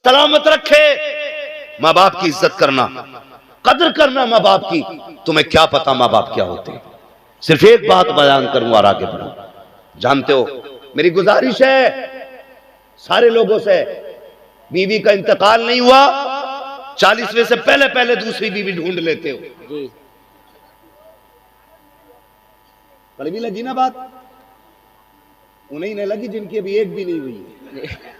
सलामत रखे। माँ बाप की इज्जत करना, कदर करना माँ बाप की। तुम्हें क्या पता माँ बाप क्या होते हैं। सिर्फ एक बात बयान करूं और आगे बढ़ूं। जानते हो, मेरी गुजारिश है सारे लोगों से, बीवी का इंतकाल नहीं हुआ 40वें से पहले पहले दूसरी बीवी ढूंढ लेते हो। कड़वी लगी ना बात? उन्हें नहीं लगी जिनकी अभी एक भी नहीं हुई है।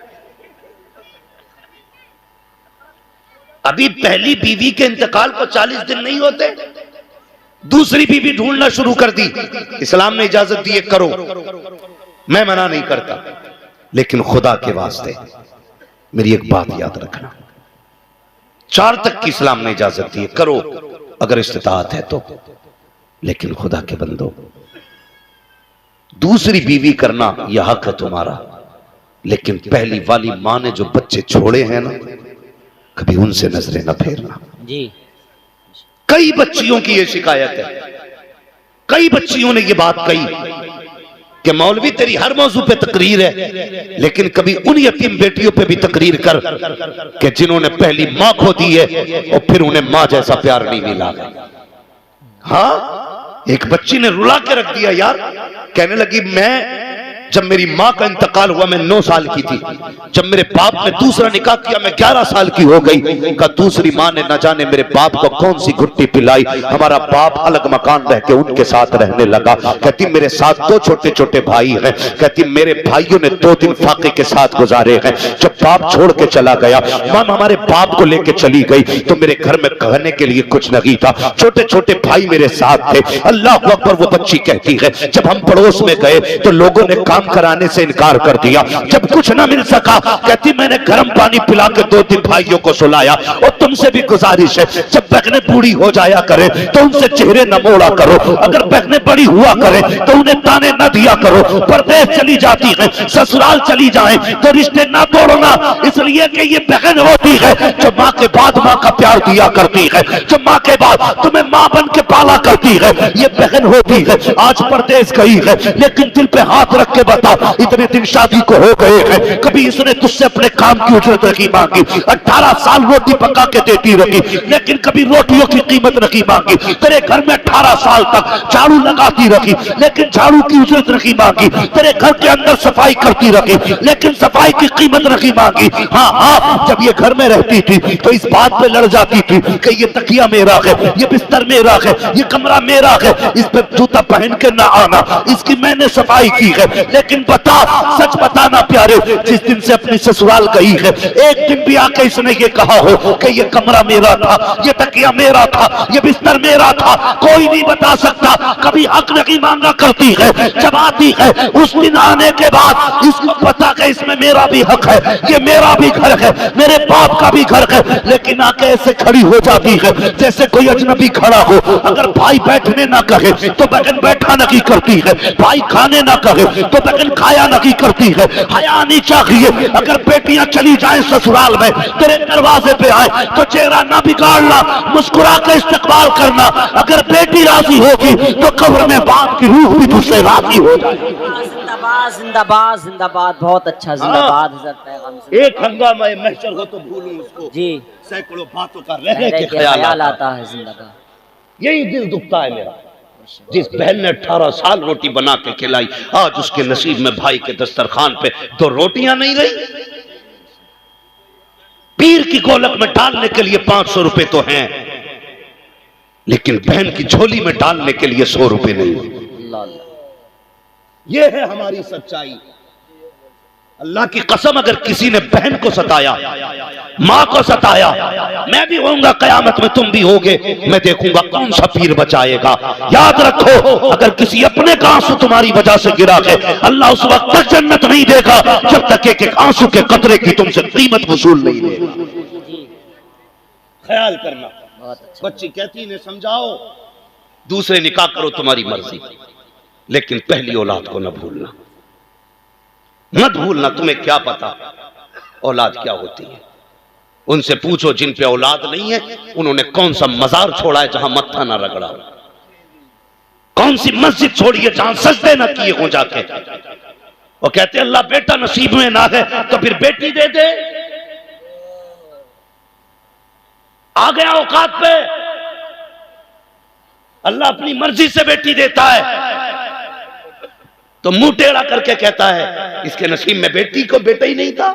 अभी पहली बीवी के इंतकाल को 40 दिन नहीं होते, दूसरी बीवी ढूंढना शुरू कर दी। इस्लाम ने इजाजत दी है, करो, मैं मना नहीं करता, लेकिन खुदा के वास्ते मेरी एक बात याद रखना, 4 तक की इस्लाम ने इजाजत दी है, करो अगर इस्तिताअत है तो। लेकिन खुदा के बंदो, दूसरी बीवी करना यह हक है तुम्हारा, लेकिन पहली वाली मां ने जो बच्चे छोड़े हैं ना, कभी उनसे नजरें न फेरना जी। कई बच्चियों की यह शिकायत है, कई बच्चियों ने यह बात कही कि मौलवी तेरी हर मौजू पे तकरीर है, लेकिन कभी उन यतीम बेटियों पे भी तकरीर कर कि जिन्होंने पहली मां खो दी है और फिर उन्हें मां जैसा प्यार नहीं मिला। हाँ, एक बच्ची ने रुला के रख दिया यार, कहने लगी मैं जब मेरी मां का इंतकाल हुआ मैं 9 साल की थी, जब मेरे बाप ने दूसरा निकाह किया मैं 11 साल की हो गई। का दूसरी मां ने न जाने मेरे बाप को कौन सी घुट्टी पिलाई, हमारा बाप अलग मकान रह के उनके साथ रहने लगा। कहती मेरे साथ 2 छोटे छोटे भाई हैं, कहती मेरे भाइयों ने 2 दिन फाके के साथ गुजारे हैं। जब बाप छोड़ के चला गया, मां हमारे बाप को लेके चली गई तो मेरे घर में कहने के लिए कुछ नहीं था, छोटे छोटे भाई मेरे साथ थे। अल्लाह अकबर, वो बच्ची कहती है जब हम पड़ोस में गए तो लोगों ने काम कराने से इनकार कर दिया। जब कुछ ना मिल सका, कहती मैंने गर्म पानी पिला के 2 दिन भाइयों को सुलाया। और तुमसे भी गुजारिश है, जब बहनें बूढ़ी हो जाया करे तो उनसे चेहरे न मोड़ा करो, अगर बहनें बड़ी हुआ करे तो उन्हें ताने न दिया करो। परदेश चली जाती है, ससुराल चली जाए तो रिश्ते ना तोड़ना, इसलिए कि ये बहन होती है जो माँ के बाद माँ का प्यार दिया करती है, जो माँ के बाद तुम्हें माँ बन के पाला करती है, ये बहन होती है। आज परदेश गई है, लेकिन दिल पे हाथ रख के बता, इतने दिन शादी को हो गए हैं, कभी इसने तुझसे अपने काम की उजरत नहीं मांगी। 18 साल रोटी पका के देती रही, लेकिन कभी रोटियों की कीमत नहीं मांगी। तेरे घर में 18 साल तक झाड़ू लगाती रही, लेकिन झाड़ू की उजरत नहीं मांगी। तेरे घर के अंदर सफाई करती रही, लेकिन सफाई की कीमत नहीं मांगी। हाँ हाँ, जब ये घर में रहती थी तो इस बात पे लड़ जाती थी कि ये तकिया मेरा है, ये बिस्तर मेरा है, ये कमरा मेरा है, इस पे जूता पहन के ना आना, इसकी मैंने सफाई की है। लेकिन बता, सच बताना प्यारे, जिस दिन से अपनी ससुराल गई है, एक दिन भी आके इसने ये कहा हो कि ये कमरा मेरा था, ये तकिया मेरा था, ये बिस्तर मेरा था? कोई नहीं बता सकता। कभी हक नहीं मांगा करती है, जब आती है उस दिन आने के बाद इसको पता कि इसमें मेरा भी हक है, ये मेरा भी घर है, मेरे बाप का भी घर है, लेकिन आके ऐसे खड़ी हो जाती है जैसे कोई अजनबी खड़ा हो। अगर भाई बैठने ना कहे तो बहन बैठा नहीं करती है, भाई खाने ना कहे तो बहन खाया नहीं करती है। हया नहीं चाहिए। अगर बेटियां चली जाएं ससुराल में, तेरे दरवाजे पे आए तो चेहरा ना बिगाड़ना, मुस्कुरा कर इस्तकबाल करना। अगर बेटी राजी होगी तो कब्र में बाप की रूह भी तुझसे राजी हो जाएगी। जिंदाबाद जिंदाबाद जिंदाबाद, बहुत अच्छा, जिंदाबाद हज़रत पैगंबर। एक हंगामा महशर हो तो भूलूं उसको जी, सैकड़ों बातों का रह के ख्याल आता है। जिंदाबाद। यही दिल दुखता है मेरा, जिस बहन ने 18 साल रोटी बना के खिलाई, आज उसके नसीब में भाई के दस्तरखान पे 2 रोटियां नहीं रही। पीर की गोलक में डालने के लिए 500 रुपए तो हैं, लेकिन बहन की झोली में डालने के लिए 100 रुपए नहीं। यह है हमारी सच्चाई। अल्लाह की कसम, अगर किसी ने बहन को सताया, मां को सताया, मैं भी होऊंगा कयामत में, तुम भी होगे, मैं देखूंगा कौन सा पीर बचाएगा। याद रखो, अगर किसी अपने का आंसू तुम्हारी वजह से गिरा है, अल्लाह उस वक्त तक जन्नत नहीं देगा जब तक एक एक आंसू के कतरे की तुमसे कीमत वसूल नहीं देगा। ख्याल करना। बच्ची कहती इन्हें समझाओ, दूसरे निकाह करो तुम्हारी मर्जी, लेकिन पहली औलाद को न भूलना, मत भूलना। तुम्हें क्या पता औलाद क्या होती है। उनसे पूछो जिन पे औलाद नहीं है, उन्होंने कौन सा मजार छोड़ा है जहां मत्था ना रगड़ा, कौन सी मस्जिद छोड़ी है जहां सजदे ना किए हो जाके। वो कहते अल्लाह बेटा नसीब में ना है तो फिर बेटी दे दे। आ गया औकात पे। अल्लाह अपनी मर्जी से बेटी देता है तो मुंह टेढ़ा करके कहता है इसके नसीब में बेटी को बेटा ही नहीं था।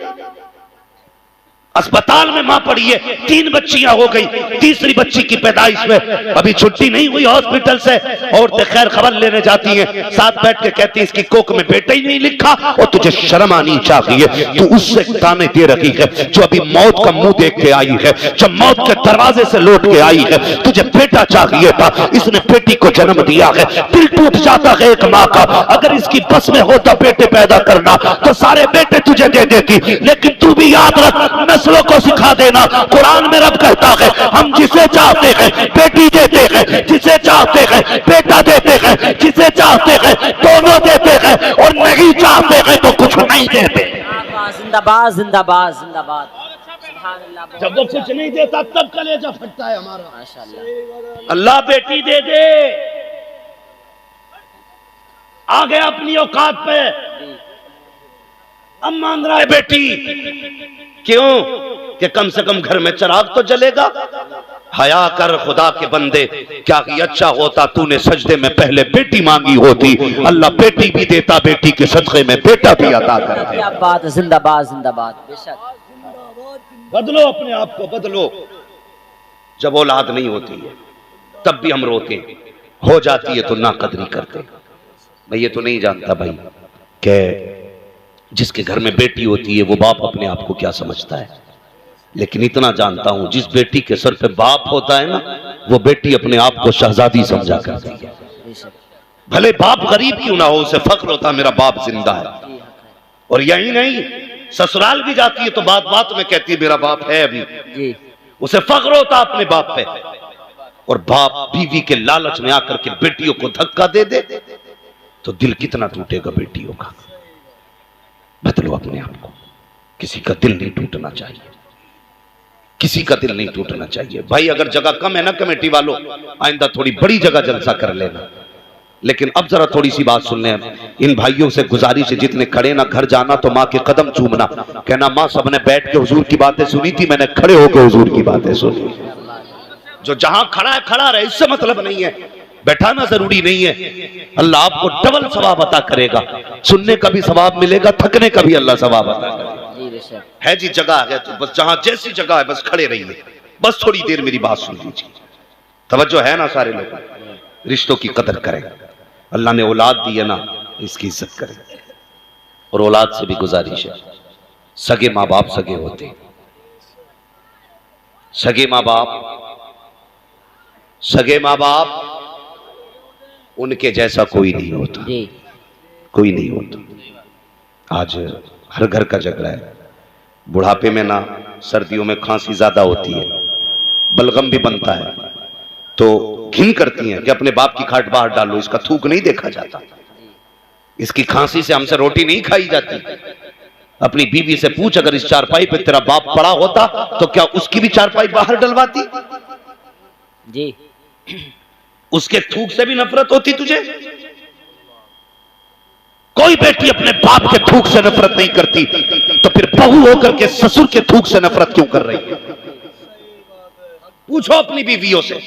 अस्पताल में मां पड़ी है, 3 बच्चियां हो गई, तीसरी बच्ची की पैदाइश में अभी छुट्टी नहीं हुई हॉस्पिटल से। औरतें खैर खबर लेने जाती हैं, साथ बैठ के कहती है इसकी कोख में बेटा ही नहीं लिखा और तुझे शर्म आनी चाहिए, तू उससे ताने दे रही है जो अभी मौत का मुंह देख के आई है, जो मौत के दरवाजे से लौट के आई है। तुझे बेटा चाहिए था, इसने बेटी को जन्म दिया है। दिल टूट जाता है एक माँ का, अगर इसकी बस में होता बेटे पैदा करना तो सारे बेटे तुझे दे देती, लेकिन तू भी याद रख नस्लों को सिखा देना। कुरान में रब कहता है हम जिसे चाहते हैं बेटी देते हैं, जिसे चाहते हैं बेटा देते हैं, जिसे चाहते हैं दोनों देते हैं और नहीं चाहते हैं तो कुछ नहीं देते। जिंदाबाद जिंदाबाद जिंदाबाद। सुभान अल्लाह। जब वो कुछ नहीं देता तब कलेजा फटता है हमारा। माशाअल्लाह। अल्लाह बेटी दे दे। आ गया अपनी औकात पे, अब मांग रहा है बेटी। क्यों? कि कम से कम घर में चिराग तो जलेगा। हया कर खुदा के बंदे, क्या कि अच्छा होता तूने सजदे में पहले बेटी मांगी होती। अल्लाह बेटी भी देता, बेटी के सदक़े में बेटा भी अता करता। क्या बात है। जिंदाबाद जिंदाबाद। बेशक बदलो अपने आप को, बदलो। जब औलाद नहीं होती है तब भी हम रोते, हो जाती है तो नाकदरी करते। मैं ये तो नहीं जानता भाई कि जिसके घर में बेटी होती है वो बाप अपने आप को क्या समझता है, लेकिन इतना जानता हूं जिस बेटी के सर पे बाप होता है ना, वो बेटी अपने आप को शहजादी समझा करती है। भले बाप गरीब क्यों ना हो, उसे फख्र होता मेरा बाप जिंदा है। और यही नहीं, ससुराल भी जाती है तो बात बात में कहती है मेरा बाप है अभी, उसे फख्र होता अपने बाप पे। और बाप बीवी के लालच में आकर के बेटियों को धक्का दे दे तो दिल कितना टूटेगा बेटियों का। बदलो अपने आप को, किसी का दिल नहीं टूटना चाहिए, किसी का दिल नहीं टूटना चाहिए। भाई अगर जगह कम है ना कमेटी वालों, आइंदा थोड़ी बड़ी जगह जलसा कर लेना। लेकिन अब जरा थोड़ी सी बात सुन लें, इन भाइयों से गुजारिश है जितने खड़े ना घर जाना तो माँ के कदम चूमना, कहना माँ सबने बैठ के हुजूर की बातें सुनी थी, मैंने खड़े होकर हुजूर की बातें सुनी। जो जहां खड़ा है खड़ा रहे, इससे मतलब नहीं है, बैठाना जरूरी नहीं है। अल्लाह आपको डबल सवाब अता करेगा, सुनने का भी सवाब मिलेगा, थकने का भी अल्लाह सवाब अता करेगा। है जी जगह है तो बस जहां जैसी जगह है बस खड़े रहिए, बस थोड़ी देर मेरी बात सुन लीजिए। तवज्जो है ना सारे लोग? रिश्तों की कदर करें। अल्लाह ने औलाद दी है ना, इसकी इज्जत करें। और औलाद से भी गुजारिश है, सगे माँ बाप सगे होते, सगे माँ बाप, सगे माँ बाप उनके जैसा कोई नहीं होता, कोई नहीं होता। आज हर घर का झगड़ा है। बुढ़ापे में ना सर्दियों में खांसी ज्यादा होती है, बलगम भी बनता है, तो घिन करती हैं कि अपने बाप की खाट बाहर डालो, इसका थूक नहीं देखा जाता, इसकी खांसी से हमसे रोटी नहीं खाई जाती। अपनी बीवी से पूछ, अगर इस चारपाई पे तेरा बाप पड़ा होता तो क्या उसकी भी चारपाई बाहर डलवाती? जी। उसके थूक से भी नफरत होती तुझे? कोई बेटी अपने बाप के थूक से नफरत नहीं करती, तो फिर बहू होकर के ससुर के थूक से नफरत क्यों कर रही है? पूछो अपनी बीवियों से,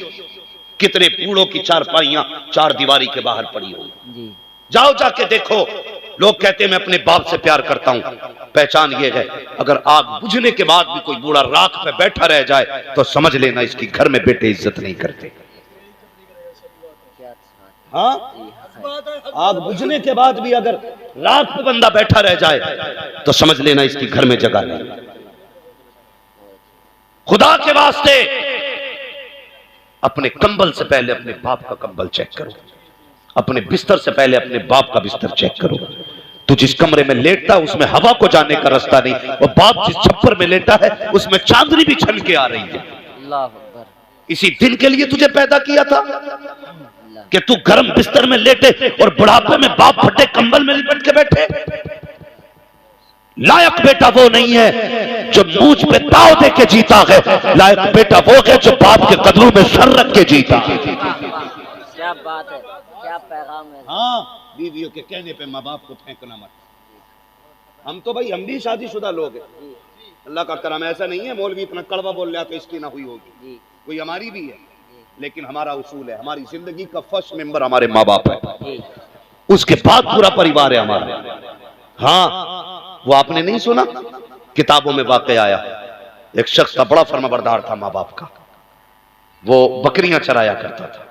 कितने बूढ़ों की चारपाइयां चार दीवारी के बाहर पड़ी होंगी। जाओ जाके देखो, लोग कहते हैं मैं अपने बाप से प्यार करता हूं। पहचान ये है, अगर आग बुझने के बाद भी कोई बूढ़ा राख पे बैठा रह जाए तो समझ लेना इसकी घर में बेटे इज्जत नहीं करते। हाँ, आग बुझने के बाद भी अगर राख पे बंदा बैठा रह जाए तो समझ लेना इसकी घर में जगह नहीं। खुदा के वास्ते अपने कंबल से पहले अपने बाप का कंबल चेक करो, अपने बिस्तर से पहले अपने बाप का बिस्तर चेक करो। तू जिस कमरे में लेटता उसमें हवा को जाने का रास्ता नहीं, और बाप जिस छप्पर में लेटा है उसमें चांदनी भी छन के आ रही है। अल्लाह अकबर। इसी दिन के लिए तुझे पैदा किया था कि तू गर्म बिस्तर में लेटे और बुढ़ापे में बाप फटे कंबल में लिपट के बैठे। लायक बेटा वो नहीं है जो मूंछ पे ताव दे के जीता है, लायक बेटा वो है जो बाप के कदमों में सर रख के जीता। क्या बात है, क्या पैगाम है। हाँ, बीवियों के कहने पे माँ बाप को फेंकना मत। हम तो भाई हम भी शादीशुदा लोग हैं, अल्लाह का करम, ऐसा नहीं है मौलवी इतना कड़वा बोल रहा तो इसकी ना हुई होगी। कोई हमारी भी है, लेकिन हमारा उसूल है, हमारी जिंदगी का फर्स्ट मेंबर हमारे माँ बाप है, उसके बाद पूरा परिवार है हमारा। हाँ, वो आपने नहीं सुना, किताबों में वाकया आया, एक शख्स था, बड़ा फर्माबरदार था माँ बाप का, वो बकरियां चराया करता था।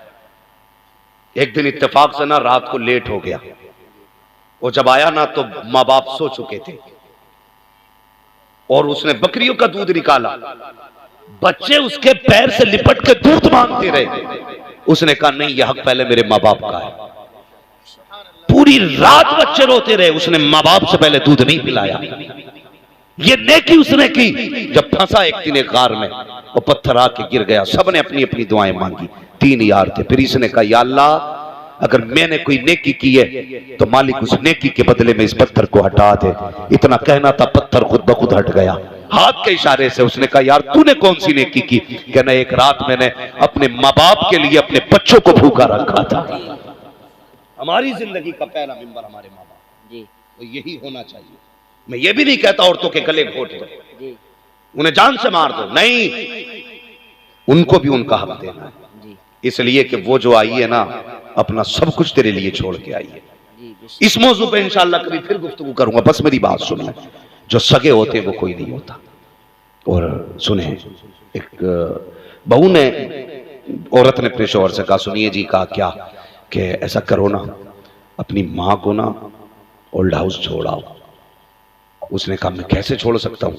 एक दिन इत्तेफाक से ना रात को लेट हो गया, वो जब आया ना तो माँ बाप सो चुके थे, और उसने बकरियों का दूध निकाला, बच्चे उसके पैर से लिपट के दूध मांगते रहे। उसने कहा नहीं, यह हक पहले मेरे माँ बाप का है। पूरी रात बच्चे रोते रहे, उसने माँ बाप से पहले दूध नहीं पिलाया। ये नेकी उसने की। जब फंसा एक दिन एक गार में, वो पत्थर आके गिर गया, सबने अपनी अपनी दुआएं मांगी। 3 यार थे। फिर इसने कहा या अल्लाह, अगर मैंने कोई नेकी की है तो मालिक उस नेकी के बदले में इस पत्थर को हटा दे। इतना कहना था, पत्थर खुद ब खुद हट गया हाथ के इशारे से। उसने कहा यार तूने कौन सी नेकी की? कहना एक रात मैंने अपने माँ बाप के लिए अपने बच्चों को भूखा रखा था। हमारी जिंदगी का पहला मेंबर हमारे माँ बाप जी, तो यही होना चाहिए। मैं ये भी नहीं कहता औरतों के गले घोट दो, उन्हें जान से मार दो, नहीं, उनको भी उनका हक देना है। इसलिए कि वो जो आई है ना, अपना सब कुछ तेरे लिए छोड़ के आई है। इस मौजू पे इंशाअल्लाह कभी फिर गुफ्तगू करूंगा, बस मेरी बात सुनिए। जो सगे होते हैं वो कोई नहीं होता। और सुने, एक बहू ने, औरत ने अपने शौहर से कहा सुनिए जी, कहा क्या कि ऐसा करो ना, अपनी माँ को ना ओल्ड हाउस छोड़ाओ। उसने कहा मैं कैसे छोड़ सकता हूँ?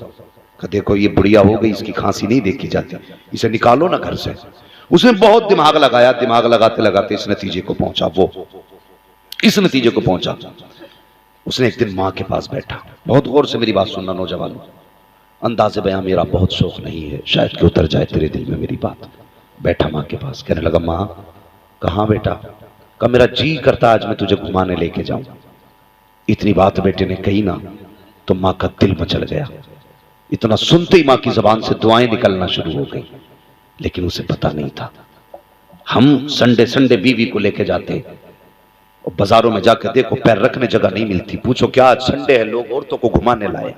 कहा देखो ये बुढ़िया हो गई, इसकी खांसी नहीं देखी जाती, इसे निकालो ना घर से। उसने बहुत दिमाग लगाया, दिमाग लगाते लगाते इस नतीजे को पहुंचा, इस नतीजे को पहुंचा। उसने एक दिन माँ के पास बैठा, बहुत गौर से मेरी बात सुनना नौजवानों, अंदाज़े बयां मेरा बहुत शौक नहीं है, शायद कि उतर जाए तेरे दिल में मेरी बात। बैठा माँ के पास, कहने लगा माँ कहाँ बेटा? कहा मेरा जी करता आज मैं तुझे घुमाने लेके जाऊं। इतनी बात बेटे ने कही ना तो माँ का दिल मचल गया। इतना सुनते ही माँ की जबान से दुआएं निकलना शुरू हो गई। लेकिन उसे पता नहीं था, हम संडे संडे बीवी को लेके जाते और बाजारों में जाकर देखो पैर रखने जगह नहीं मिलती। पूछो क्या आज संडे है, लोग औरतों को घुमाने लाए।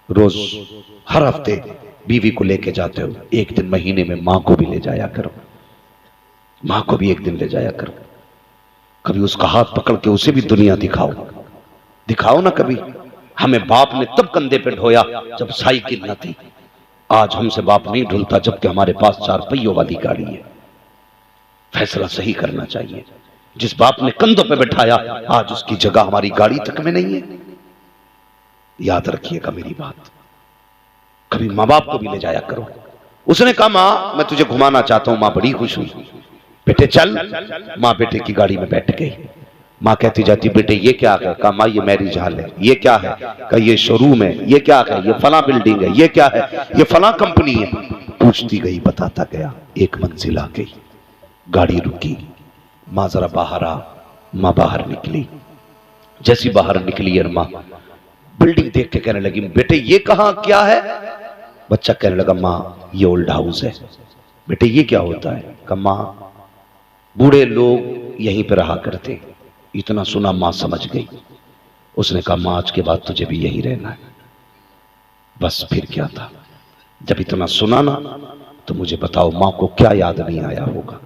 रोज हर हफ्ते बीवी को लेके जाते हो, एक दिन महीने में माँ को भी ले जाया करो, माँ को भी एक दिन ले जाया करो। कभी उसका हाथ पकड़ के उसे भी दुनिया दिखाओ, दिखाओ ना कभी। हमें बाप ने तब कंधे पे ढोया जब साइकिल न थी। आज हमसे बाप नहीं ढुलता जबकि हमारे पास 4 पहियों वाली गाड़ी है। फैसला सही करना चाहिए। जिस बाप ने कंधों पे बैठाया आज उसकी जगह हमारी गाड़ी तक में नहीं है। याद रखिएगा मेरी बात, कभी माँ बाप को भी ले जाया करो। उसने कहा माँ मैं तुझे घुमाना चाहता हूं। माँ बड़ी खुश हुई, बेटे चल। माँ बेटे की गाड़ी में बैठ गई। माँ कहती जाती बेटे ये क्या है? कहा माँ ये मैरिज हॉल है। ये क्या है? कहा ये शोरूम है। ये क्या है? ये फला बिल्डिंग है। ये क्या है? ये फला कंपनी है। पूछती गई, बताता गया। एक मंजिल आ गई, गाड़ी रुकी, माँ जरा बाहर आ। माँ बाहर निकली। जैसी बाहर निकली और माँ बिल्डिंग देख के कहने लगी बेटे ये कहाँ क्या है? बच्चा कहने लगा माँ ये ओल्ड हाउस है। बेटे ये क्या होता है? कहा माँ बूढ़े लोग यहीं पे रहा करते। इतना सुना माँ समझ गई। उसने कहा माँ आज के बाद तुझे भी यहीं रहना है। बस फिर क्या था? जब इतना सुना ना तो मुझे बताओ माँ को क्या याद नहीं आया होगा?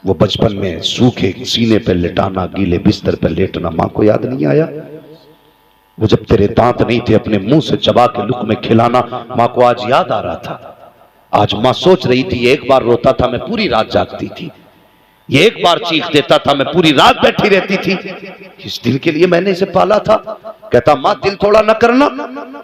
वो बचपन में सूखे सीने पर लेटाना, गीले बिस्तर पर लेटना माँ को याद नहीं आया? वो जब तेरे दांत नहीं थे अपने मुंह से चबा के लुक में खिलाना माँ को आज याद आ रहा था। आज माँ सोच रही थी एक बार रोता था मैं पूरी रात जागती थी, ये एक बार चीख देता था मैं पूरी रात बैठी रहती थी। इस दिल के लिए मैंने इसे पाला था। कहता माँ दिल थोड़ा न करना,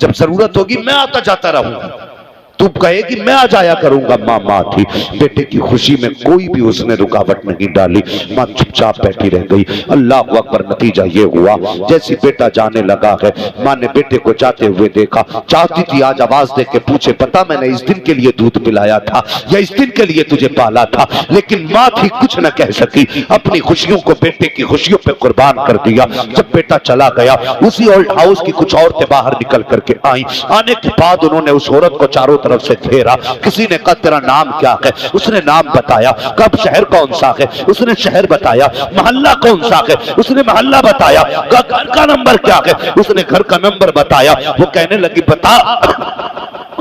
जब जरूरत होगी मैं आता जाता रहूंगा, तू कहेगी मैं आ जाया करूंगा। माँ थी, बेटे की खुशी में कोई भी उसने रुकावट नहीं डाली। माँ चुपचाप बैठी रह गई। अल्लाह अकबर। नतीजा ये हुआ जैसी बेटा जाने लगा है, माँ ने बेटे को जाते हुए देखा। चाहती थी आज आवाज दे के पूछे पता मैंने इस दिन के लिए दूध पिलाया था या इस दिन के लिए तुझे पाला था, लेकिन माँ थी कुछ न कह सकी। अपनी खुशियों को बेटे की खुशियों पे कुर्बान कर दिया। जब बेटा चला गया उसी ओल्ड हाउस की कुछ औरतें बाहर निकल करके आई। आने के बाद उन्होंने उस औरत को चारों तरफ से घेरा। किसी ने कहा तेरा नाम क्या है? उसने नाम बताया। कब शहर कौन सा है? उसने शहर बताया। मोहल्ला कौन सा है? उसने मोहल्ला बताया। घर का नंबर क्या है? उसने घर का नंबर बताया। वो कहने लगी बता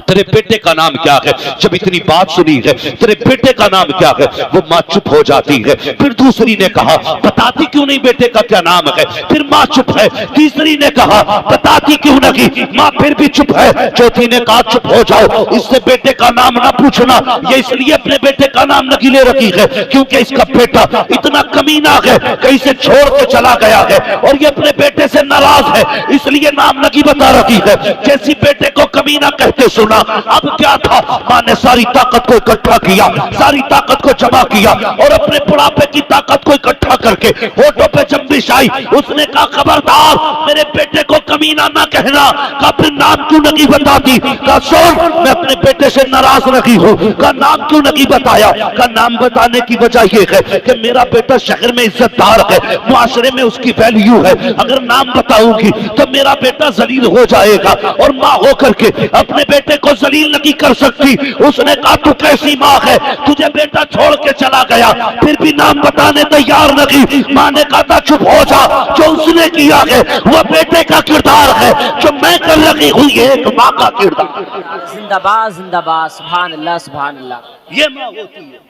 तेरे बेटे का नाम क्या है? जब इतनी बात सुनी है, तेरे बेटे का नाम क्या है, वो माँ चुप हो जाती है। फिर दूसरी ने कहा, बताती क्यों नहीं बेटे का क्या नाम है? फिर माँ चुप है। तीसरी ने कहा, बताती क्यों नहीं? माँ फिर भी चुप है। चौथी ने कहा, चुप हो जाओ, इससे बेटे का नाम ना पूछना। ये इसलिए अपने बेटे का नाम नकीले रखी है क्योंकि इसका बेटा इतना कमीना है, कहीं से छोड़ के चला गया है और ये अपने बेटे से नाराज है, इसलिए नाम नकी बता रखी है। जैसी बेटे को कमीना कहते सुना, अब क्या था, मां ने सारी ताकत को इकट्ठा किया, सारी ताकत को जमा किया और अपने बुढ़ापे की ताकत को इकट्ठा करके होठों पे जंबिश आई। उसने कहा, खबरदार मेरे बेटे को कमीना ना कहना। कहा, फिर नाम क्यों नहीं बताती? कहा, सुन, मैं अपने बेटे से नाराज नहीं हूं। कहा, नाम क्यों नहीं बताया? कहा, नाम बताने की वजह यह है कि मेरा बेटा शहर में इज्जतदार है, मुआशरे में उसकी वैल्यू है। अगर नाम बताऊंगी तो मेरा बेटा जलील हो जाएगा और मां होकर के अपने बेटे को जलील नहीं कर सकती। उसने कहा, तू कैसी मां है, तुझे बेटा छोड़ के चला गया फिर भी नाम बताने तैयार नहीं। मां ने कहा था, चुप हो जा, जो उसने किया है वो बेटे का किरदार है, जो मैं कर रही हूं ये एक मां का किरदार। जिंदाबाद जिंदाबाद, सुभान अल्लाह सुभान अल्लाह। ये मां होती है,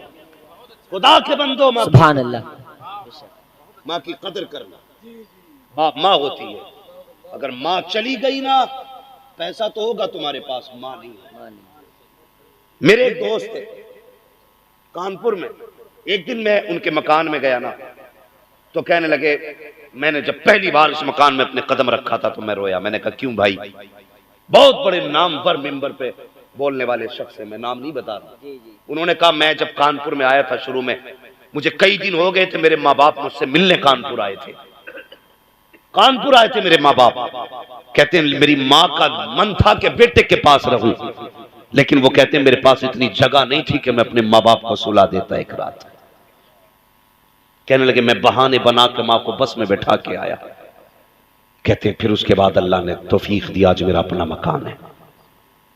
खुदा के बंदो, मां सुभान अल्लाह। मां की कदर करना। बाप मां होती है। अगर मां चली गई ना, पैसा तो होगा तुम्हारे पास, मां नहीं है। मेरे एक दोस्त थे कानपुर में, एक दिन मैं उनके मकान में गया ना, तो कहने लगे, मैंने जब पहली बार इस मकान में अपने कदम रखा था तो मैं रोया। मैंने कहा, क्यों भाई? बहुत बड़े नामवर मिंबर पे बोलने वाले शख्स है, मैं नाम नहीं बता रहा। उन्होंने कहा, मैं जब कानपुर में आया था शुरू में, मुझे कई दिन हो गए थे, मेरे माँ बाप मुझसे मिलने कानपुर आए थे। कानपुर आए थे मेरे माँ बाप। कहते हैं, मेरी माँ का मन था कि बेटे के पास रहूं, लेकिन वो कहते हैं मेरे पास इतनी जगह नहीं थी कि मैं अपने माँ बाप को सुला देता एक रात। कहने लगे, मैं बहाने बना के माँ को बस में बैठा के आया। कहते हैं, फिर उसके बाद अल्लाह ने तौफीक दिया, आज मेरा अपना मकान है।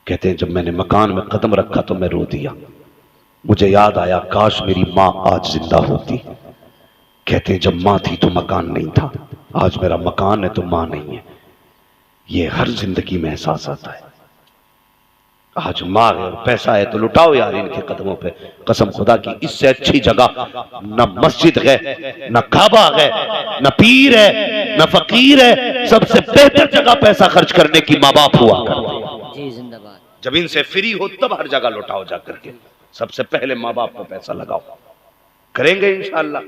कहते हैं, जब मैंने मकान में कदम रखा तो मैं रो दिया। मुझे याद आया, काश मेरी माँ आज जिंदा होती। कहते हैं, जब माँ थी तो मकान नहीं था, आज मेरा मकान है तो मां नहीं है। ये हर जिंदगी में एहसास आता है। आज मां है और पैसा है तो लुटाओ यार इनके कदमों पे। कसम खुदा की, इससे अच्छी जगह न मस्जिद है, न काबा है, न पीर है, न फकीर है। सबसे बेहतर जगह पैसा खर्च करने की माँ बाप हुआ करते। जी जिंदाबाद। जब इनसे फ्री हो तब हर जगह लुटाओ जाकर के। सबसे पहले माँ बाप को पैसा लगाओ। करेंगे इंशाअल्लाह,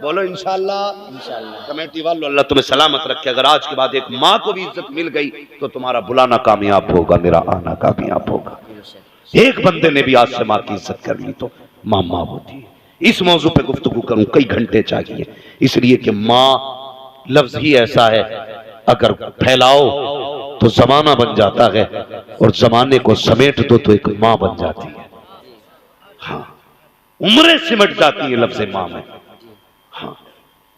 बोलो इंशाअल्लाह। इंशाअल्लाह। कमेटी वालों, अल्लाह तुम्हें सलामत रखे। अगर आज के बाद एक माँ को भी इज्जत मिल गई तो तुम्हारा बुलाना कामयाब होगा, मेरा आना कामयाब होगा। एक बंदे ने भी आज से माँ की इज्जत कर ली तो माँ माँ होती है। इस मौजू पे गुफ्तगू करूं, कई घंटे चाहिए, इसलिए कि माँ लफ्ज ही ऐसा है, अगर फैलाओ तो जमाना बन जाता है और जमाने को समेट दो तो एक माँ बन जाती है। हाँ, उम्रें सिमट जाती है लफ्ज़ मां में। हाँ,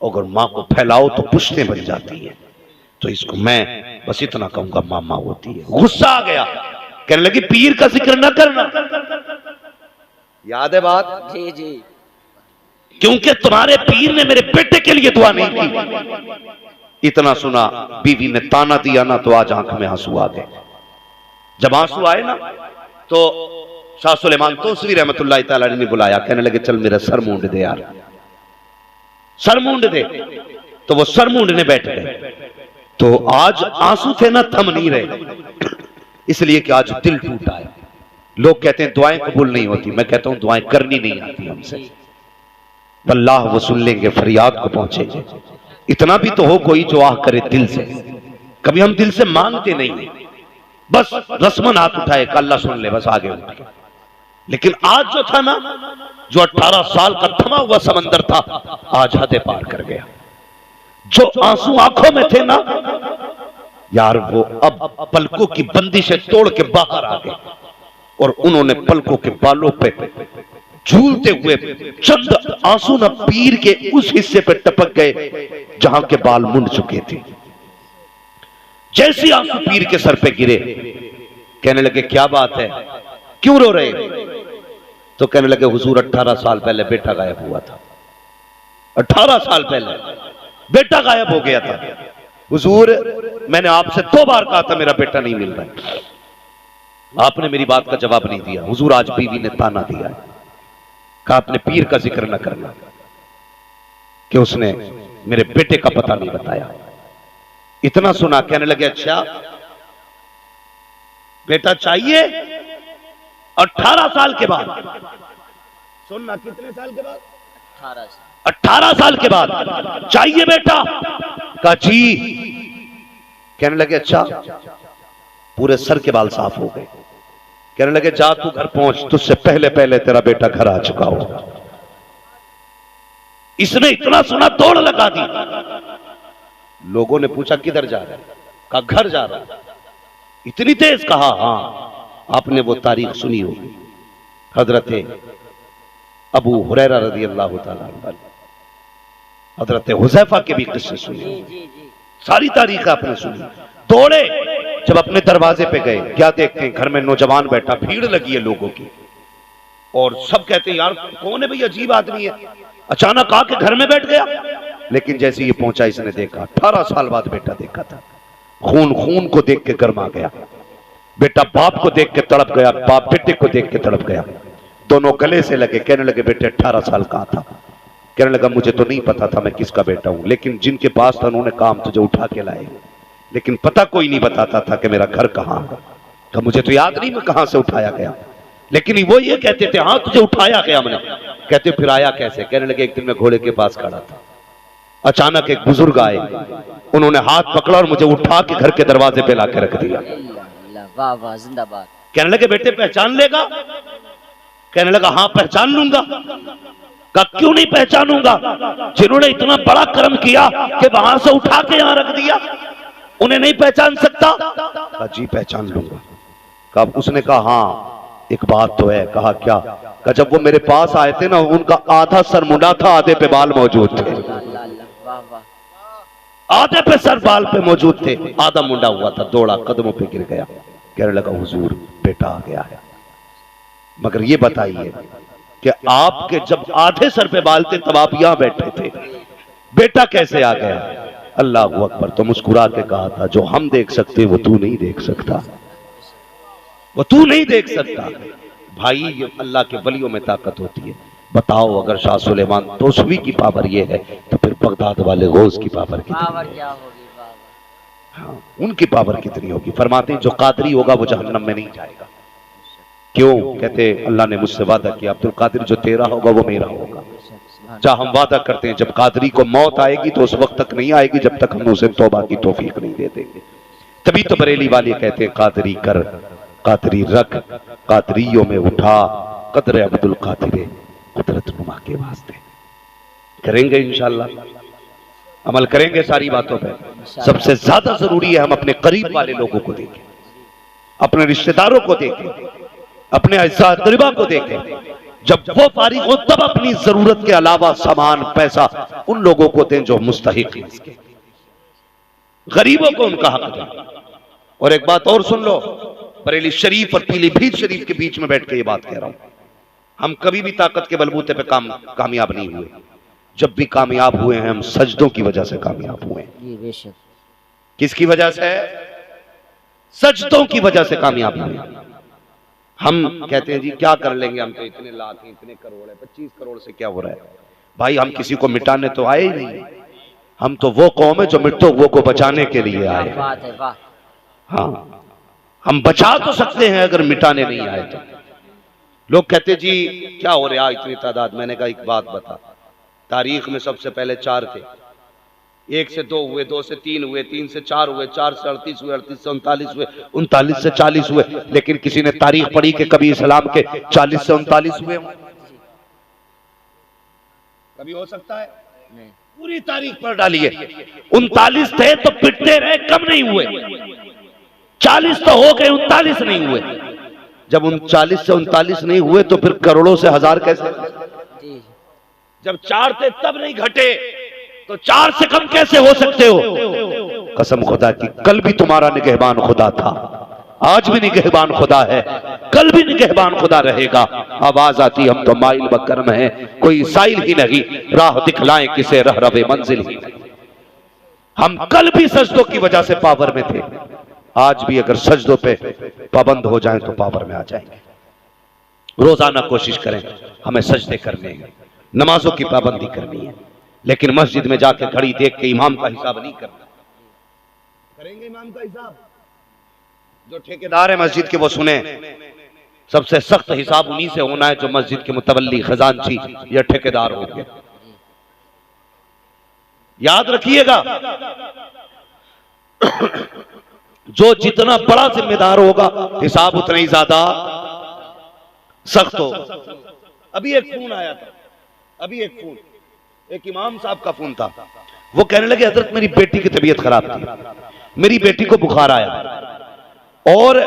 अगर मां को फैलाओ तो पुश्तें बन जाती है। तो इसको मैं बस इतना कहूंगा, मां मां होती है। गुस्सा आ गया, कहने लगी, पीर का जिक्र ना करना। याद है बात? जी जी। क्योंकि तुम्हारे पीर ने मेरे बेटे के लिए दुआ नहीं की। इतना सुना, बीवी ने ताना दिया ना तो आज आंख में आंसू आ गए। जब आंसू आए ना तो शाह सुलेमान तोसवी रहमतुल्लाह तआला ने बुलाया। कहने लगे, चल मेरा सर मूंड दे यार, सर मूंड दे। तो वो सर मूंडने बैठ गए। तो आज आंसू थे ना, थम नहीं रहे, इसलिए कि आज दिल टूटा है। लोग कहते हैं दुआएं कबूल नहीं होती, मैं कहता हूं दुआएं करनी नहीं आती हमसे। अल्लाह वो सुन लेंगे, फरियाद को पहुंचेंगे। इतना भी तो हो कोई जो आह करे दिल से। कभी हम दिल से मांगते नहीं, बस रस्मन हाथ उठाए, अल्लाह सुन ले, बस आगे उठ गए। लेकिन आज जो था ना, जो 18 साल का थमा हुआ समंदर था, आज हद पार कर गया। जो आंसू आंखों में थे ना यार, वो अब पलकों की बंदिशें तोड़ के बाहर आ गए और उन्होंने पलकों के बालों पे झूलते हुए चंद आंसू न पीर के उस हिस्से पे टपक गए जहां के बाल मुंड चुके थे। जैसे आंसू पीर के सर पे गिरे, कहने लगे, क्या बात है, क्यों रो रहे? तो कहने लगे, हुजूर 18 साल पहले बेटा गायब हुआ था। 18 साल पहले बेटा गायब हो गया था। हुजूर, मैंने आपसे 2 बार कहा था मेरा बेटा नहीं मिल रहा है। आपने मेरी बात का जवाब नहीं दिया। हुजूर आज बीवी ने ताना दिया है, कहा आपने पीर का जिक्र न करना, कि उसने मेरे बेटे का पता नहीं बताया। इतना सुना, कहने लगे अच्छा बेटा चाहिए? 18 साल के बाद। सुनना, कितने साल के बाद? 18 साल के बाद चाहिए बेटा? कहा जी। कहने लगे अच्छा, पूरे सर के बाल साफ हो गए। कहने लगे जा तू घर पहुंच, तुझसे पहले पहले तेरा बेटा घर आ चुका हो। इसने इतना सुना दौड़ लगा दी। लोगों ने पूछा किधर जा रहा है? कहा घर जा रहा है। इतनी तेज? कहा हाँ। आपने वो तारीख सुनी होगी, हजरत अबू हुरैरा रज़ी अल्लाह ताला अन्हु, हजरत हुज़ैफा के भी किस्से सुने, सारी तारीख आपने सुनी। दौड़े, जब अपने दरवाजे पे गए, क्या देखते हैं घर में नौजवान बैठा, भीड़ लगी है लोगों की, और सब कहते हैं यार कौन है भाई, अजीब आदमी है, अचानक आके घर में बैठ गया। लेकिन जैसे ये पहुंचा, इसने देखा 18 साल बाद बेटा देखा था। खून खून को देख के गर्मा गया, बेटा बाप को देख के तड़प गया, बाप बेटे को देख के तड़प गया। दोनों गले से लगे। कहने लगे बेटे 18 साल का था? कहने लगा मुझे तो नहीं पता था मैं किसका बेटा हूं, लेकिन जिनके पास था उन्होंने कहा तुझे उठा के लाए, लेकिन पता कोई नहीं बताता था कि मेरा घर कहां है। तो मुझे तो याद नहीं मैं कहां से उठाया गया, लेकिन वो ये कहते थे हाँ तुझे उठाया गया मैंने। कहते फिर आया कैसे? कहने लगे एक दिन मैं घोड़े के पास खड़ा था, अचानक एक बुजुर्ग आए, उन्होंने हाथ पकड़ा और मुझे उठा के घर के दरवाजे पे लाके रख दिया। वाह वाह, जिंदाबाद। कहने लगे बेटे पहचान लेगा? कहने लगा हाँ पहचान लूंगा। का क्यों नहीं पहचानूंगा? जिन्होंने इतना बड़ा कर्म किया कि वहां से उठा के यहां रख दिया, उन्हें नहीं पहचान सकता? कहा जी पहचान लूंगा। कहा उसने कहा हाँ एक बात तो है। कहा क्या? कहा जब वो मेरे पास आए थे ना, उनका आधा सर मुंडा था, आधे पे बाल मौजूद थे। आधे पे सर बाल पे मौजूद थे, आधा मुंडा हुआ था। दौड़ा, कदमों पे गिर गया। कहने लगा हुजूर बेटा आ गया है, मगर ये बताइए कि आपके जब आधे सर पे बाल थे तब आप यहां बैठे थे, बेटा कैसे आ गया? अल्लाह अकबर। तो मुस्कुरा के कहा था जो हम देख सकते वो तू नहीं देख सकता, वो तू नहीं देख सकता। भाई ये अल्लाह के वलियों में ताकत होती है। बताओ अगर शाह सुलेमान तोसवी की पावर ये है तो फिर बगदाद वाले गौस की पावर क्या होगी? हाँ, उनकी पावर कितनी होगी? फरमाते हैं जो कादरी होगा वो जहन्नम में नहीं जाएगा। क्यों? कहते अल्लाह ने मुझसे वादा किया अब्दुल कादिर जो तेरा होगा वो मेरा होगा। जहाँ हम वादा करते हैं जब कादरी को मौत आएगी तो उस वक्त तक नहीं आएगी जब तक हम उसे तौबा की तौफीक नहीं दे देंगे। तभी तो बरेली वाले कहते हैं कादरी कर, कादरी रख, कादरियों में उठा, कदर अब्दुल कादिर कुदरत नुमा के वास्ते। करेंगे इंशाअल्लाह, अमल करेंगे सारी बातों पे। सबसे ज्यादा जरूरी है हम अपने करीब वाले लोगों को देखें, अपने रिश्तेदारों को देखें, अपने अज़ा क़रीबा को देखें। जब वो फारिग हो तब अपनी जरूरत के अलावा सामान पैसा उन लोगों को दें जो मुस्तहिक हैं इसके। गरीबों को उनका हक दें। और एक बात और सुन लो, बरेली शरीफ और पीलीभीत शरीफ के बीच में बैठ के ये बात कह रहा हूं, हम कभी भी ताकत के बलबूते पे कामयाब नहीं हुए। जब भी कामयाब हुए हैं हम सजदों की वजह से कामयाब हुए हैं। किसकी वजह से? सजदों की वजह से कामयाब हुए। हम कहते हैं जी क्या कर लेंगे, हम तो इतने लाख हैं, इतने करोड़ है, 25 करोड़ से क्या हो रहा है? भाई हम किसी को मिटाने तो आए ही नहीं, हम तो वो कौम है जो मृतकों को बचाने के लिए आए। हाँ, हम बचा तो सकते हैं अगर मिटाने नहीं आए तो। लोग कहते जी क्या हो रहा है इतनी तादाद? मैंने कहा एक बात बता, तारीख में सबसे पहले 4 थे, 1 से 2 हुए, 2 से 3 हुए, 3 से 4 हुए, 4 से 38 हुए, 38 से 39 हुए, 39 से 40 हुए। लेकिन किसी ने तारीख पढ़ी कि कभी इस्लाम के 40 से 39 हुए? कभी हो सकता है? नहीं। पूरी तारीख पढ़ डालिए। 39 थे तो पिटते रहे, कम नहीं हुए। 40 तो हो गए, 39 नहीं हुए। जब 39 से 39 नहीं हुए तो फिर करोड़ों से हजार कैसे? जब 4 थे तब नहीं घटे तो 4 से कम कैसे हो सकते हो? कसम खुदा की, कल भी तुम्हारा निगहबान खुदा था, आज भी निगहबान खुदा है, कल भी निगहबान खुदा रहेगा। आवाज आती हम तो माइल बकरम है, कोई साइल ही नहीं, राह दिखलाएं किसे रह रवे मंजिल ही। हम कल भी सजदों की वजह से पावर में थे, आज भी अगर सजदों पे पाबंद हो जाएं तो पावर में आ जाएंगे। रोजाना कोशिश करें हमें सजदे करने हैं, नमाजों की पाबंदी करनी है, लेकिन मस्जिद में जाके घड़ी देख के इमाम का हिसाब नहीं करना। करेंगे इमाम का हिसाब? जो ठेकेदार है मस्जिद के वो सुने, सबसे सख्त हिसाब उन्हीं से होना है जो मस्जिद के मुतवल्ली, खजानची या ठेकेदार होंगे। याद रखिएगा, जो जितना बड़ा जिम्मेदार होगा हिसाब उतना ही ज्यादा सख्त होगा। अभी एक फोन आया था, एक इमाम साहब का फोन था। वो कहने लगे हजरत मेरी बेटी की तबीयत खराब थी, मेरी बेटी को बुखार आया और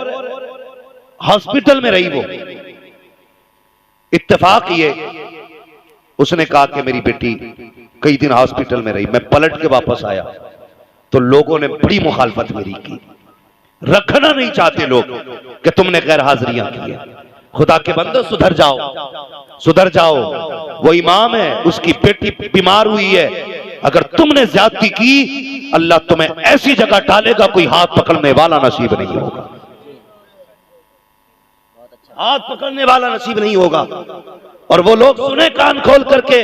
हॉस्पिटल में रही वो। इत्तेफाक ये उसने कहा कि मेरी बेटी कई दिन हॉस्पिटल में रही। मैं पलट के वापस आया तो लोगों ने बड़ी मुखालफत मेरी की। रखना नहीं चाहते लोग कि तुमने गैर हाजिरियां की है। खुदा के बंदो सुधर जाओ, सुधर जाओ। वो इमाम है, उसकी बेटी बीमार हुई है। अगर तुमने ज्यादती की अल्लाह तुम्हें ऐसी जगह डालेगा कोई हाथ पकड़ने वाला नसीब नहीं होगा, हाथ पकड़ने वाला नसीब नहीं होगा। और वो लोग सुने कान खोल करके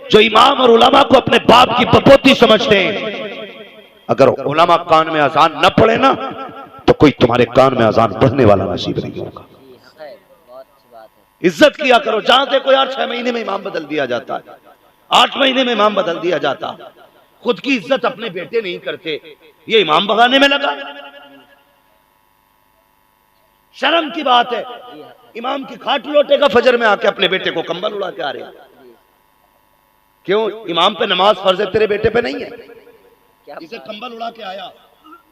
जो इमाम और उलमा को अपने बाप की बपोती समझते हैं। अगर उलमा कान में अजान न पड़े ना तो कोई तुम्हारे कान में अजान पढ़ने वाला नसीब नहीं होगा। इज्जत किया करो। जहां देखो यार 6 महीने में इमाम बदल दिया जाता है, 8 महीने में इमाम बदल दिया जाता। खुद की इज्जत अपने बेटे नहीं करते, ये इमाम भगाने में लगा। शर्म की बात है। इमाम की खाट लौटेगा फजर में आके अपने बेटे को कंबल उड़ा के आ रहे। क्यों? इमाम पे नमाज फर्ज है, तेरे बेटे पे नहीं है। इसे कंबल उड़ा के आया,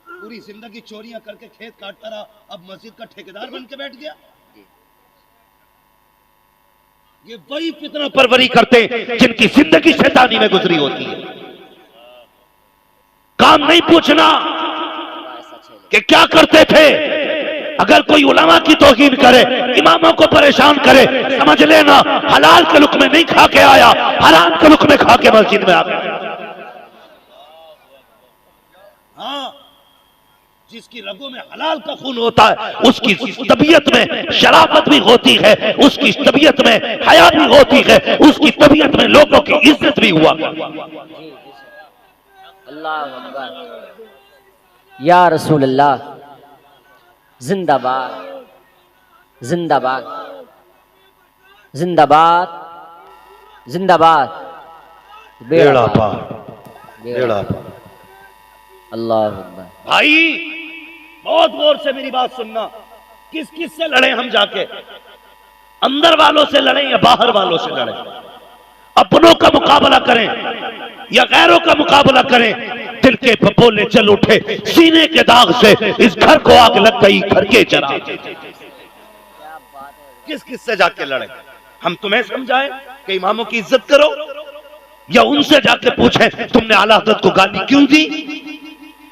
पूरी जिंदगी चोरियां करके खेत काटता रहा, अब मस्जिद का ठेकेदार बन के बैठ गया। ये वही फितना परवरी करते हैं जिनकी जिंदगी शैतानी में गुजरी होती है। काम नहीं पूछना कि क्या करते थे। अगर कोई उलमा की तौहीन करे, इमामों को परेशान करे, समझ लेना हलाल के लुक़्मे नहीं खा के आया, हराम के लुक़्मे खा के मस्जिद में आ गया। हाँ, जिसकी रगों में हलाल का खून होता है उसकी तबीयत में शराफत भी होती है, उसकी तबीयत में हया भी होती है, उसकी तबीयत में लोगों की इज्जत भी हुआ। अल्लाह अकबर, या रसूल अल्लाह, जिंदाबाद जिंदाबाद जिंदाबाद जिंदाबाद। बेड़ा पार, बेड़ा पार। अल्लाह अकबर। भाई बहुत गौर से मेरी बात सुनना। किस किस से लड़े हम जाके? अंदर वालों से लड़े या बाहर वालों से लड़े? अपनों का मुकाबला करें या गैरों का मुकाबला करें? दिल के फपोले चल उठे, सीने के दाग से इस घर को आग लग गई, घर के चरा। किस किस से जाके लड़े? हम तुम्हें समझाएं कि इमामों की इज्जत करो, या उनसे जाके पूछें तुमने आला हज़रत को गाली क्यों दी,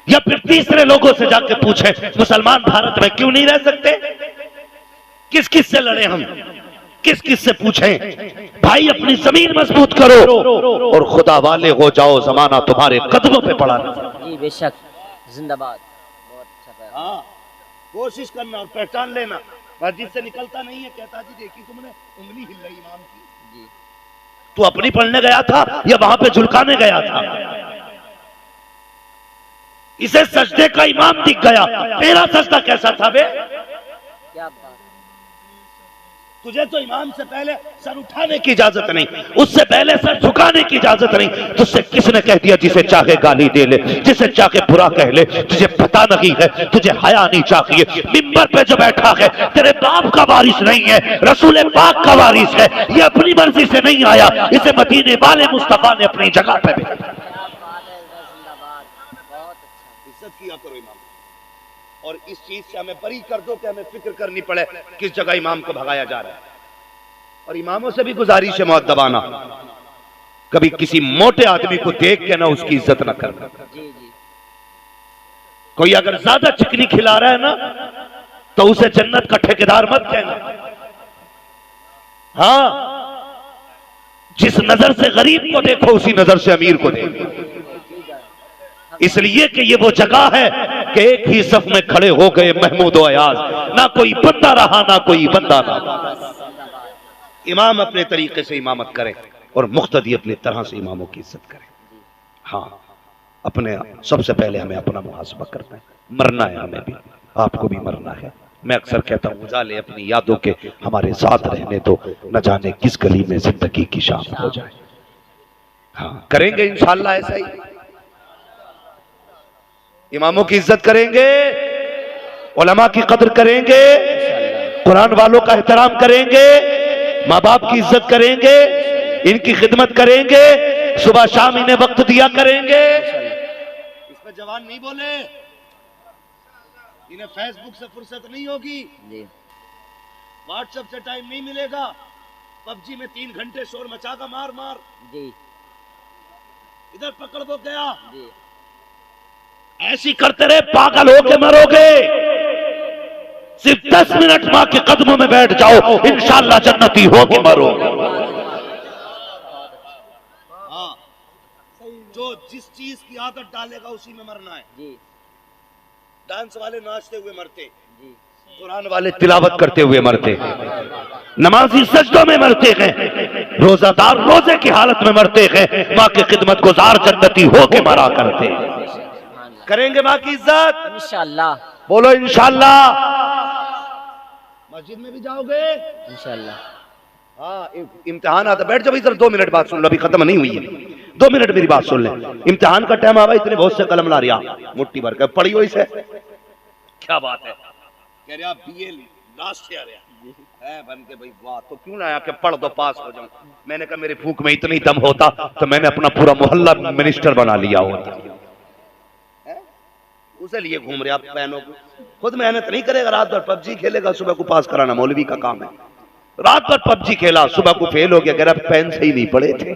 या फिर तीसरे लोगों से जाके पूछें मुसलमान भारत में क्यों नहीं रह सकते? किस किस से लड़े हम? किस किस से पूछें? भाई अपनी जमीन मजबूत करो और खुदा वाले हो जाओ, जमाना तुम्हारे कदमों पे पड़ा है। जी बेशक, जिंदाबाद। बहुत अच्छा। हाँ, कोशिश करना और पहचान लेना। मस्जिद से निकलता नहीं है, कहता जी देखी तुमने उंगली हिल रही इमाम की। जी, तू अपनी पढ़ने गया था या वहां पे झुलकाने गया था? इसे सजदे का इमाम दिख गया, तेरा सजदा कैसा था बे? क्या बात। तुझे तो इमाम से पहले सर उठाने की इजाजत नहीं, उससे पहले सर झुकाने की इजाजत नहीं। तुझसे किसने कह दिया जिसे चाहे गाली दे ले, जिसे चाहे बुरा कह ले? तुझे पता नहीं है, तुझे हया नहीं चाहिए। मिंबर पे जो बैठा है तेरे बाप का वारिस नहीं है, रसूल पाक का वारिस है। ये अपनी मर्जी से नहीं आया, इसे मदीने वाले मुस्तफा ने अपनी जगह पे भेजा। किया करो इमाम, और इस चीज से हमें बरी कर दो कि हमें फिक्र करनी पड़े किस जगह इमाम को भगाया जा रहा है। और इमामों से भी गुजारिश है मुअद्दबाना, कभी किसी मोटे आदमी को देख के ना उसकी इज्जत ना करना। कोई अगर ज्यादा चिकनी खिला रहा है ना तो उसे जन्नत का ठेकेदार मत कहना। हाँ, जिस नजर से गरीब को देखो उसी नजर से अमीर को देखो, इसलिए कि ये वो जगह है कि एक ही सफ में खड़े हो गए महमूद व अयाज, ना कोई बंदा रहा ना कोई बंदा रहा। इमाम अपने तरीके से इमामत करे और मुख्तदी अपनी तरह से इमामों की इज्जत करे। हाँ, अपने सबसे पहले हमें अपना मुहासबा करना है, मरना है, हमें भी आपको भी मरना है। मैं अक्सर कहता हूँ उजाले अपनी यादों के हमारे साथ रहने तो न जाने किस गली में जिंदगी की शाम हो जाए। हाँ, करेंगे इंशाअल्लाह ऐसा ही, इमामों की इज्जत करेंगे, उलमा की कदर करेंगे, कुरान वालों का एहतराम करेंगे, माँ बाप की इज्जत करेंगे, इनकी खिदमत करेंगे, सुबह शाम इन्हें वक्त दिया करेंगे। इस पर जवान नहीं बोले, इन्हें फेसबुक से फुर्सत नहीं होगी, व्हाट्सएप से टाइम नहीं मिलेगा, पबजी में 3 घंटे शोर मचागा मार मार जी, इधर पकड़ वो गया जी। ऐसी करते रहे पागल होके मरोगे। सिर्फ 10 मिनट मां के कदमों में बैठ जाओ, इंशाअल्लाह जन्नती होके मरो। हाँ, जो जिस चीज की आदत डालेगा उसी में मरना है जी। डांस वाले नाचते हुए मरते जी, कुरान वाले तिलावत करते हुए मरते, नमाजी सजदों में मरते हैं, रोजादार रोजे की हालत में मरते हैं, माँ की खिदमत गुजार जन्नती होके मरा करते। करेंगे माँ की इज्जत इंशाअल्लाह, बोलो इंशाअल्लाह। मस्जिद में भी जाओगे इंशाअल्लाह। हाँ, इम्तिहान आता, बैठ जाओ इधर, 2 मिनट बात सुन लो, अभी खत्म नहीं हुई है, 2 मिनट मेरी बात सुन ले। इम्तिहान का टाइम आवा, इतने बहुत से कलम ला रिया मुट्ठी भर कर पढ़ियो इसे, क्या बात है, कह रहा बीए लास्ट ईयर है बन के भाई, वाह, तो क्यों ना आके पढ़ दो पास हो जाऊं। मैंने कहा मेरी फूंक में इतनी दम होता तो मैंने अपना पूरा मोहल्ला मिनिस्टर बना लिया होता। उसे लिए घूम रहे आप बहनों को, खुद मेहनत नहीं करेगा, रात भर पबजी खेलेगा, सुबह को पास कराना मौलवी का काम है। रात भर पबजी खेला, सुबह को फेल हो गया, कह रहा पेन से ही नहीं पढ़े थे,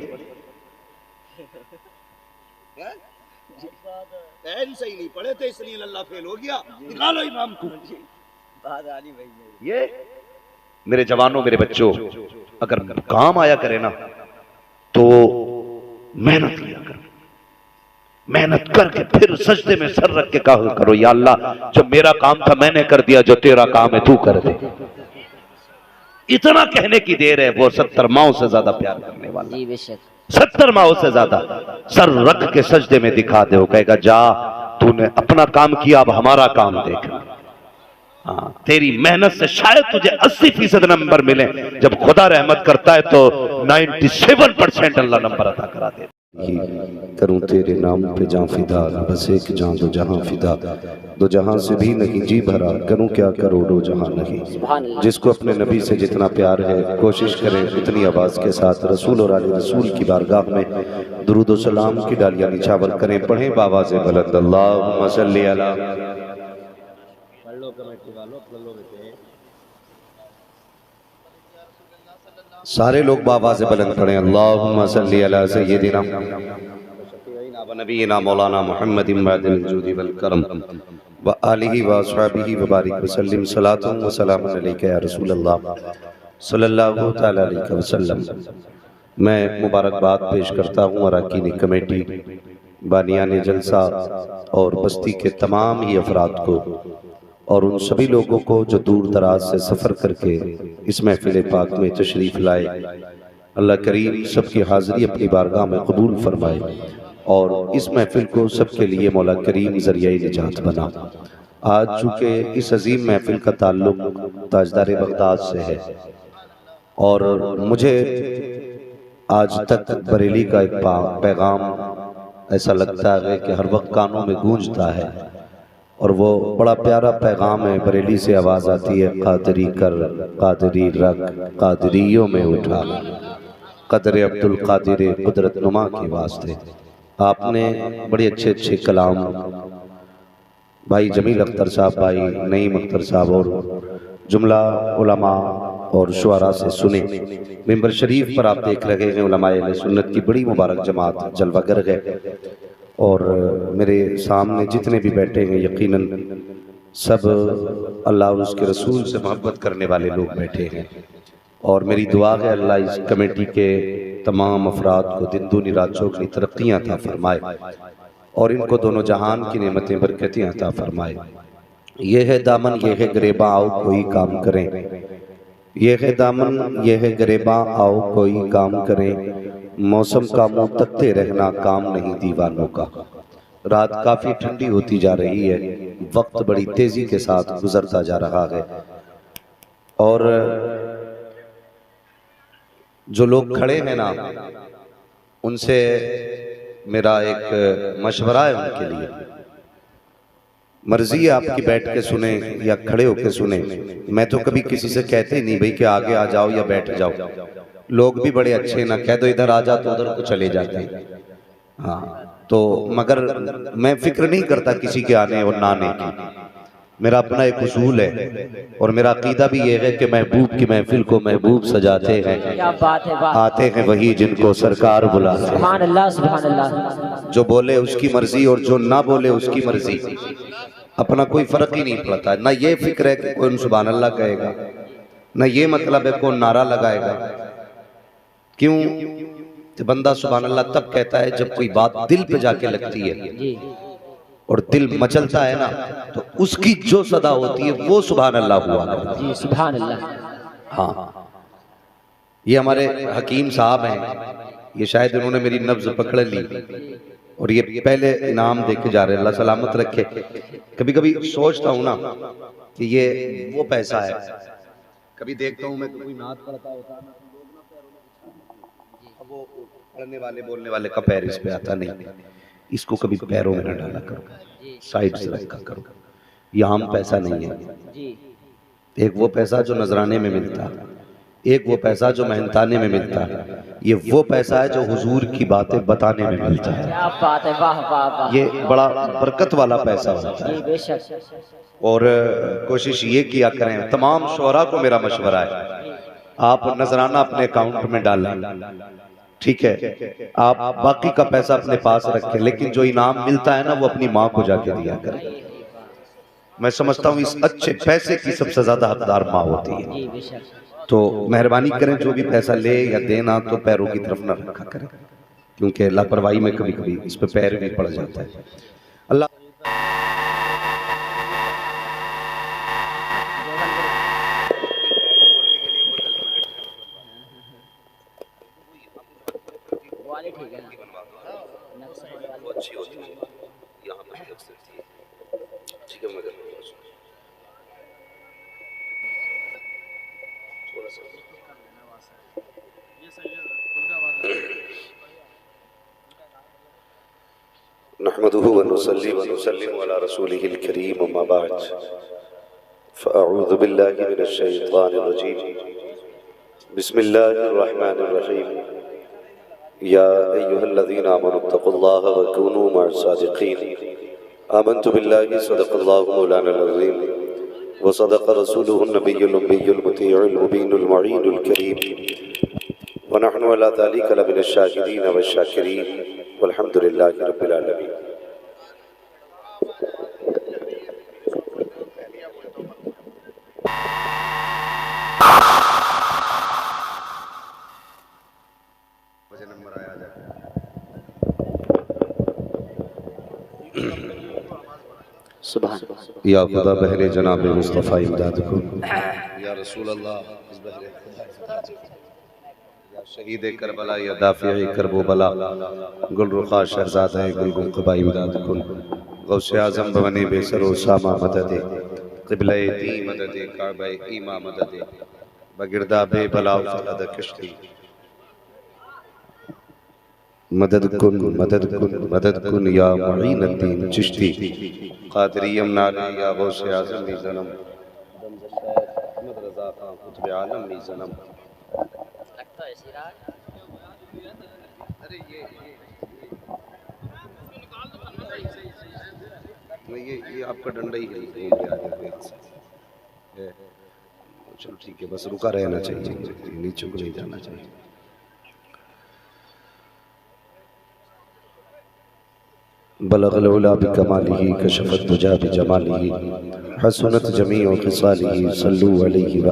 पेन से ही नहीं पढ़े थे इसलिए अल्लाह फेल हो गया, निकालो इमाम को। ये मेरे जवानों, मेरे बच्चों, अगर काम आया करे ना तो मेहनत किया करो, मेहनत करके फिर सजदे में सर रख के कहा करो, या अल्लाह जो मेरा काम था मैंने कर दिया, जो तेरा काम है तू कर दे। इतना कहने की देर है, वो 70 माओं से ज्यादा प्यार करने वाला जी, बेशक 70 माओं से ज्यादा सर रख के सजदे में दिखा दे, वो कहेगा जा तूने अपना काम किया, अब हमारा काम देख। हाँ, तेरी मेहनत से शायद तुझे 80% नंबर मिले, जब खुदा रहमत करता है तो 97% अल्लाह नंबर अता करा दे। करूं तेरे नाम पे जान फिदा, बस एक जान दो जहां फिदा, दो जहां से भी नहीं जी भरा, करूं क्या करोड़ों जहां नहीं। जिसको अपने नबी से जितना प्यार है, कोशिश करें उतनी आवाज के साथ रसूल और आले रसूल की बारगाह में दुरूद व सलाम की डालियां निछावर करें, पढ़ें बावाज़ बुलंद अल्लाहुम्मा सल्ली अला। सारे लोग बावाज़ बुलंद पढ़ें, अल्लाहुम्मा सल्ली अला सय्यिदिना व नबीना मौलाना मुहम्मदिन बादिल जूदी वल करम व आलिहि व अस्हाबिहि व बारिक वसल्लम, सलातुन व सलामुन अलैका या रसूल अल्लाह सल्लल्लाहु तआला अलैहि वसल्लम। मैं मुबारकबाद पेश करता हूँ अरकान कमेटी, बानियान जलसा और बस्ती के तमाम ही अफराद को, और उन सभी लोगों को जो दूर दराज से सफ़र करके इस महफिल पाक में तशरीफ़ लाए। अल्लाह करीम सबकी हाज़िरी अपनी बारगाह में कबूल फरमाए और इस महफिल को सबके लिए मौला करीम ज़रिया निजात बना। आज चूँकि इस अजीम महफिल का ताल्लुक़ ताजदार बगदाद से है और मुझे आज तक बरेली का एक पैगाम ऐसा लगता है कि हर वक्त कानों में गूंजता है, और वो बड़ा प्यारा पैगाम है। बरेली से आवाज़ आती है, कादरी कर कादरी रख कादरियों में उठा, कदर अब्दुल कादिर कुदरत नुमा के वास्ते। आपने बड़े अच्छे अच्छे कलाम भाई जमील अख्तर साहब, भाई नईम अख्तर साहब और जुमला उलमा और शुआरा से सुने। मिंबर शरीफ पर आप देख रहे हैं उलमाए अहले सुन्नत की बड़ी मुबारक जमात जलवागर है, और मेरे सामने जितने भी बैठे हैं यकीनन सब अल्लाह और उसके रसूल से मोहब्बत करने वाले लोग बैठे हैं। और मेरी दुआ है अल्लाह इस कमेटी के तमाम अफराद को दिन दूनी रात चौगनी तरक्कियाँ अता फरमाए और इनको दोनों जहान की नेमतें बरकतें अता फरमाए। ये है दामन ये है गिरेबा आओ कोई काम करें, ये है दामन ये है गिरेबा आओ कोई काम करें, मौसम का मुंह तकते रहना काम नहीं दीवानों का। रात काफ़ी ठंडी होती जा रही है, वक्त बड़ी तेज़ी के साथ गुजरता जा रहा है और जो लोग खड़े हैं ना उनसे मेरा एक मशवरा है उनके लिए। मर्जी है आपकी बैठ के सुने या खड़े होके सुने, मैं तो कभी किसी से कहते ही नहीं भाई कि आगे आ जाओ या बैठ जाओ। लोग भी बड़े अच्छे ना कह दो इधर आ जा तो उधर को चले जाते हैं। हाँ तो मगर मैं फिक्र नहीं करता किसी के आने और ना आने की। मेरा अपना एक उसूल है और मेरा अकीदा भी ये है कि महबूब की महफिल को महबूब सजाते हैं, क्या बात है, वाह। आते हैं वही जिनको सरकार बुलाते हैं। सुभान अल्लाह सुभान अल्लाह। जो बोले उसकी मर्जी और जो ना बोले उसकी मर्जी, अपना कोई फर्क ही नहीं पड़ता। ना ये फिक्र है कि कौन सुभान अल्लाह कहेगा, ना ये मतलब है कौन नारा लगाएगा। क्यों? तो बंदा सुभान अल्लाह तब कहता है जब कोई बात दिल पे जाके लगती है और दिल मचलता है ना, तो उसकी जो सदा होती है वो सुभान अल्लाह हुआ करती है। सुभान अल्लाह। हाँ, ये हमारे हकीम साहब हैं, ये शायद इन्होंने मेरी नब्ज पकड़ ली और ये पहले इनाम देके जा रहे हैं। अल्लाह सलामत रखे। कभी कभी सोचता हूँ ना कि ये वो पैसा है, कभी देखता हूँ मैं कोई नात पढ़ता होता है ना, वो पढ़ने वाले बोलने वाले का पैर इस पे आता नहीं, इसको कभी पैरों में न डाला करो, साइड से रखा करो। ये आम पैसा नहीं है। एक वो पैसा जो नजराने में मिलता है, एक वो पैसा जो मेहनताने में मिलता है, ये वो पैसा है जो हुजूर की बातें बताने में मिलता है। क्या बात है, वाह वाह वाह। ये बड़ा बरकत वाला पैसा होता है। बेशक। और कोशिश ये किया करें, तमाम शोहरा को मेरा मशवरा है, आप नजराना अपने अकाउंट में डालें, ठीक है। आप बाकी का पैसा अपने पास रखें, लेकिन जो इनाम मिलता है ना वो अपनी माँ को जाके दिया करें। मैं समझता हूँ इस अच्छे पैसे की सबसे ज्यादा हकदार माँ होती है। तो मेहरबानी करें, जो भी पैसा ले या देना तो पैरों की तरफ न रखा करें, क्योंकि लापरवाही में कभी कभी इस पे पैर भी पड़ जाता है। अल्लाह अच्छी होती है, यहाँ पे लग सकती है, ठीक है। मगर थोड़ा सा नहमदुहु व नुसल्लिमु अला रसूलिहिल करीम, अम्मा बाद, फ़अऊज़ु बिल्लाहि मिनश शैतानिर रजीम, बिस्मिल्लाहिर रहमानिर रहीम। या अय्युहल्लज़ीना आमनुत्तक़ुल्लाह व कूनू मअस-सादिक़ीन। आमन्तु बिल्लाहि सदक़ल्लाहु मौलाना अज़ीम व सदक़ रसूलुहुन नबियुल उम्मियुल मुतीउल मुबीनुल मुईनुल करीम व नहनु अला ज़ालिका लमिनश शाहिदीन वश-शाकिरीन वल्हम्दुलिल्लाहि रब्बिल आलमीन। या खुदा बहरे जनाब मुस्तफ़ा इमदाद को, या रसूल अल्लाह इस बहरे खुदा, या शहीद करबला, या दाफ़िए करबो बला, गुलरुखा शहज़ादा गुलगुम क़बा इमदाद को, गौसे आज़म बवने बेसरो सामा मददे, क़िबला दी मददे, काबा ईमा मददे, बगिरदा बे बला फलद कश्ती, मदद कुन मदद कुन या मुईनुद्दीन चिश्ती, क़ादिरियम नाले या गौसे आज़म नी ज़नम, अहमद रज़ा खां कुतुब आलम नी ज़नम। लगता है सिराज। अरे ये आपका डंडा ही है। चलो ठीक है, बस रुका रहना चाहिए, नीचे को नहीं जाना चाहिए। बलगल उला बिकमालिही कशफत दुजा बिजमालिही हसनत जमीउ खिसालिही सल्लु अलैहि व